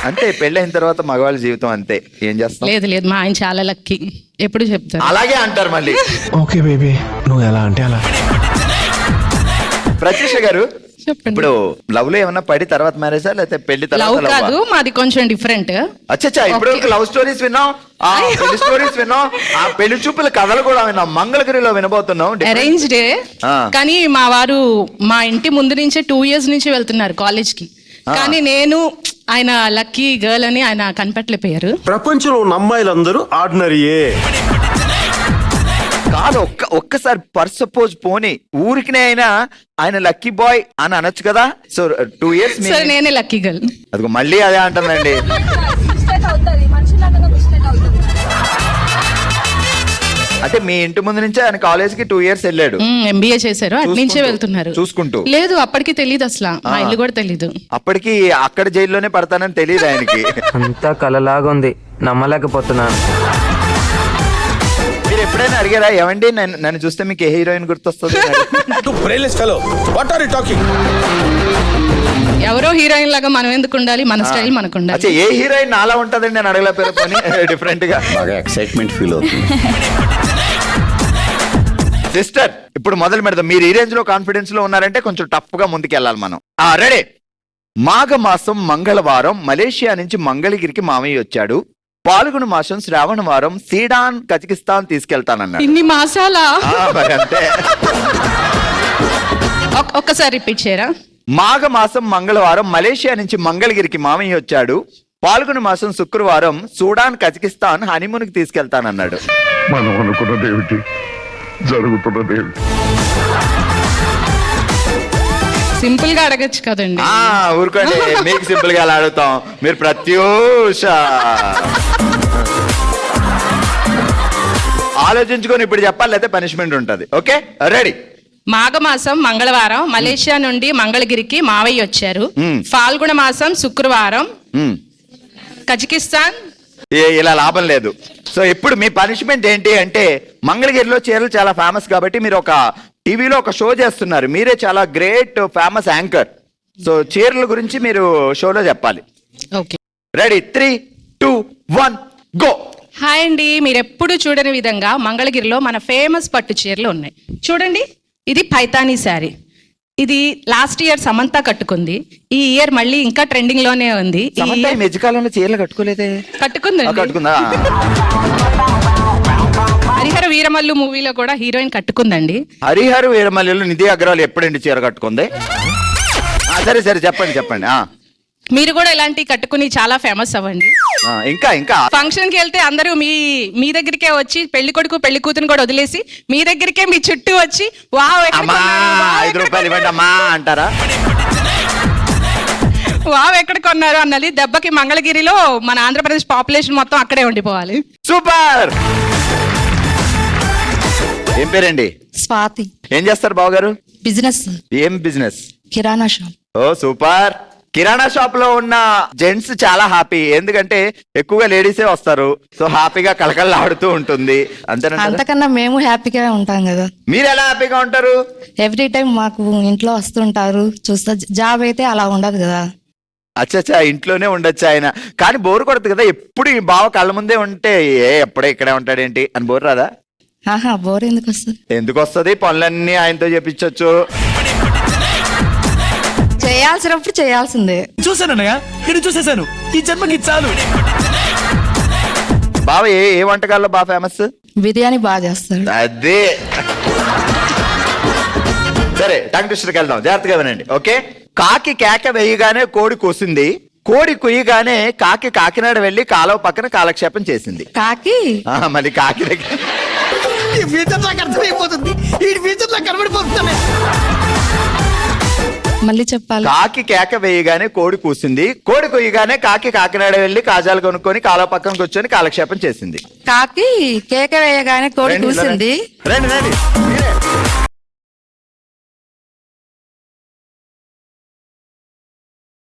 అంతే, పెళ్ళైన తర్వాత మగవాళ్ళ జీవితం అంతే, ఏం చేస్తాం. లేదు లేదు, మా ఆయన చాలా లక్కీ, ఎప్పుడు చెప్తారు. అలాగే అంటారు మళ్ళీ. ఓకే బేబీ, నువ్వు ఎలా అంటే అలా. ప్రత్యూష గారు, చెప్పండి. ఇప్పుడు లవ్ లో ఏమన్నా పడి తర్వాత మ్యారేజా లేకపోతే పెళ్లి లవ్ తర్వాత కాదు, మాది కొంచెం డిఫరెంట్. అచ్చా, ఇప్పుడు లవ్ స్టోరీస్ విన్నాం, ఆ పెళ్లి స్టోరీస్ విన్నాం, ఆ పెళ్లి చూపుల కథలు కూడా విన్నాం, మంగళగిరిలో వినబోతున్నాం. అరేంజ్డ్, కానీ మా వారు మా ఇంటి ముందు నుంచే 2 years నుంచి వెళ్తున్నారు కాలేజ్ కి. కానీ నేను ఆయన లక్కీ గర్ల్ అని ఆయన కనిపెట్టలేకపోయారు. ప్రపంచంలో ఉన్న అమ్మాయిలందరూ ఆర్డినరీయే కాదు, ఒక్కసారి పర్ సపోజ్ పోనీ ఊరికినే అయినా ఆయన లక్కీ బాయ్ అని అనొచ్చు కదా. సో 2 years సరే, నేనే లక్కీ గర్ల్. అదిగో మళ్ళీ అదే అంటుందండి. అంటే మీ ఇంటి ముందు నుంచే ఆయన కాలేజ్ కి 2 years వెళ్ళాడు, MBA చేశారు, అటు నుంచే వెళ్తున్నారు. చూసుకుంటూ లేదు, అప్పటికి తెలియదు అసలు, మా ఇల్లు కూడా తెలీదు. అప్పటికి అక్కడ జైల్లోనే పడతానని తెలియదు ఆయనకి. అంతా కలలాగా ఉంది, నమ్మలేకపోతున్నాను. మీరు ఎప్పుడైనా అడిగారా, ఏమండి నన్ను చూస్తే మీకు ఏ హీరోయిన్ గుర్తొస్తుంది? ఎవరో హీరోయిన్ లాగా మనం ఎందుకు ఉండాలి, మన స్టైల్ మనకు ఉండాలి. ఏ హీరోయిన్ నాలా ఉంటదండి నేను అడగలేకపోయినా డిఫరెంట్ గా బాగా ఎక్సైట్మెంట్ ఫీల్ అవుతుంది. సిస్టర్, ఇప్పుడు మొదలు పెడదాం. మీరు ఈ రేంజ్ లో కాన్ఫిడెన్స్ లో ఉన్నారంటే కొంచెం టఫ్ గా ముందుకు వెళ్ళాలి మనం. రెడీ. మాఘమాసం మంగళవారం మలేషియా నుంచి మంగళగిరికి మామయ్య వచ్చాడు. పాల్గొన మాసం శ్రావణ వారం సీడాన్ కజకిస్తాన్ తీసుకెళ్తానన్నాడు. ఇన్ని మాసాలా? అంతే. ఒక్కసారి రిపీట్ చేయరా? మాఘమాసం మంగళవారం మలేషియా నుంచి మంగళగిరికి మామయ్య వచ్చాడు. పాల్గొన మాసం శుక్రవారం సూడాన్ కజకిస్తాన్ హనీమూన్కి తీసుకెళ్తానన్నాడు. మనం అనుకున్నదేమిటి జరుగుతున్నదేమిటి? సింపుల్ గా అడగచ్చు కదండి. ఊరుకోండి, మీకు సింపుల్ గా అలా అడుగుతాం. మీరు ప్రత్యూష ఆలోచించుకొని ఇప్పుడు చెప్పాలి, లేకపోతే పనిష్మెంట్ ఉంటది. Okay, ready. మాఘమాసం మంగళవారం మలేషియా నుండి మంగళగిరికి మావయ్య వచ్చారు. ఫాల్గుణ మాసం శుక్రవారం కజకిస్తాన్. ఇలా లాభం లేదు. సో ఇప్పుడు మీ పనిష్మెంట్ ఏంటి అంటే, మంగళగిరిలో చీరలు చాలా ఫేమస్ కాబట్టి మీరు ఒక టీవీలో ఒక షో చేస్తున్నారు. మీరే చాలా గ్రేట్ ఫేమస్ యాంకర్. సో చీరల గురించి మీరు షోలో చెప్పాలి. Okay, ready, 3, 2, 1 go. హాయ్ అండి, మీరు ఎప్పుడు చూడని విధంగా మంగళగిరిలో మన ఫేమస్ పట్టు చీరలు ఉన్నాయి. చూడండి, ఇది పైతానీ శారీ. ఇది లాస్ట్ ఇయర్ సమంత కట్టుకుంది. ఈ ఇయర్ మళ్ళీ ఇంకా ట్రెండింగ్ లోనే ఉంది. మధ్యకాలంలో చీరలు కట్టుకోలేదే? కట్టుకుందా? హరిహర వీరమల్లు మూవీలో కూడా హీరోయిన్ కట్టుకుందండి. హరిహర వీరమల్లులో నిధి అగర్వాల్ ఎప్పుడండి చీర కట్టుకుంది? సరే సరే, చెప్పండి. మీరు కూడా ఇలాంటి కట్టుకుని చాలా ఫేమస్ అవ్వండి. ఇంకా ఫంక్షన్ కి వెళ్తే అందరూ మీ దగ్గరికే వచ్చి పెళ్లి కొడుకు పెళ్లి కూతురు కూడా వదిలేసి మీ దగ్గరికే మీ చుట్టూ వచ్చి వావ్ 5 రూపాయలు ఇవ్వండి అమ్మా అంటారా? వావ్ ఎక్కడ కొన్నారు అన్నది దెబ్బకి మంగళగిరిలో మన ఆంధ్రప్రదేశ్ పాపులేషన్ మొత్తం అక్కడే ఉండిపోవాలి. సూపర్. ఏం పేరండి? స్వాతి. ఏం చేస్తారు బావగారు? బిజినెస్. ఏం బిజినెస్? కిరాణా షాప్. ఓ సూపర్. కిరాణా షాప్ లో ఉన్న జెంట్స్ చాలా హ్యాపీ, ఎందుకంటే ఎక్కువగా లేడీసే వస్తారు. సో హ్యాపీగా కలకల్లాడుతూ ఉంటుంది. అంతేనా? అంతకన్నా మేము హ్యాపీగా ఉంటాం కదా. మీరు ఎలా హ్యాపీగా ఉంటారు? ఎవ్రీ టైం మాకు ఇంట్లో వస్తుంటారు, చూస్తా. జాబ్ అయితే అలా ఉండదు కదా. అచ్చా, ఇంట్లోనే ఉండొచ్చు ఆయన. కానీ బోర్ కొడుతుంది కదా, ఎప్పుడు ఈ బావ కళ్ళ ముందే ఉంటే ఎప్పుడే ఇక్కడే ఉంటాడేంటి అని బోర్ రాదా? బోర్ ఎందుకు వస్తుంది? ఎందుకు వస్తుంది? పనులన్నీ ఆయనతో చేపించవచ్చు. చేయాల్సినప్పుడు చేయాల్సిందే. చూసానన్నయ్య, నేను చూసేసాను. ఈ జన్మకి చాలు. బావ ఏ వంటకాల్లో బాగా ఫేమస్? బిర్యానీ బాగా చేస్తాడు. అదే. సరే, టంగ్ ట్విస్టర్కి వెళ్దాం, జాగ్రత్తగా వినండి. ఓకే. కాకి కేక వేయగానే కోడి కూసింది. కోడి కుయ్యగానే కాకి కాకినాడ వెళ్ళి కాలువ పక్కన కాలక్షేపం చేసింది. కాకి మళ్ళీ కాకి దగ్గర మళ్ళీ చెప్పాలి. కాకి కేక వేయగానే కోడి కూసింది. కోడి కుయ్యగానే కాకి కాకినాడ వెళ్ళి కాజాలు కొనుక్కొని కాలువ పక్కన కూర్చొని కాలక్షేపం చేసింది. కాకి కేక వేయగానే కోడి కూసింది. రండి.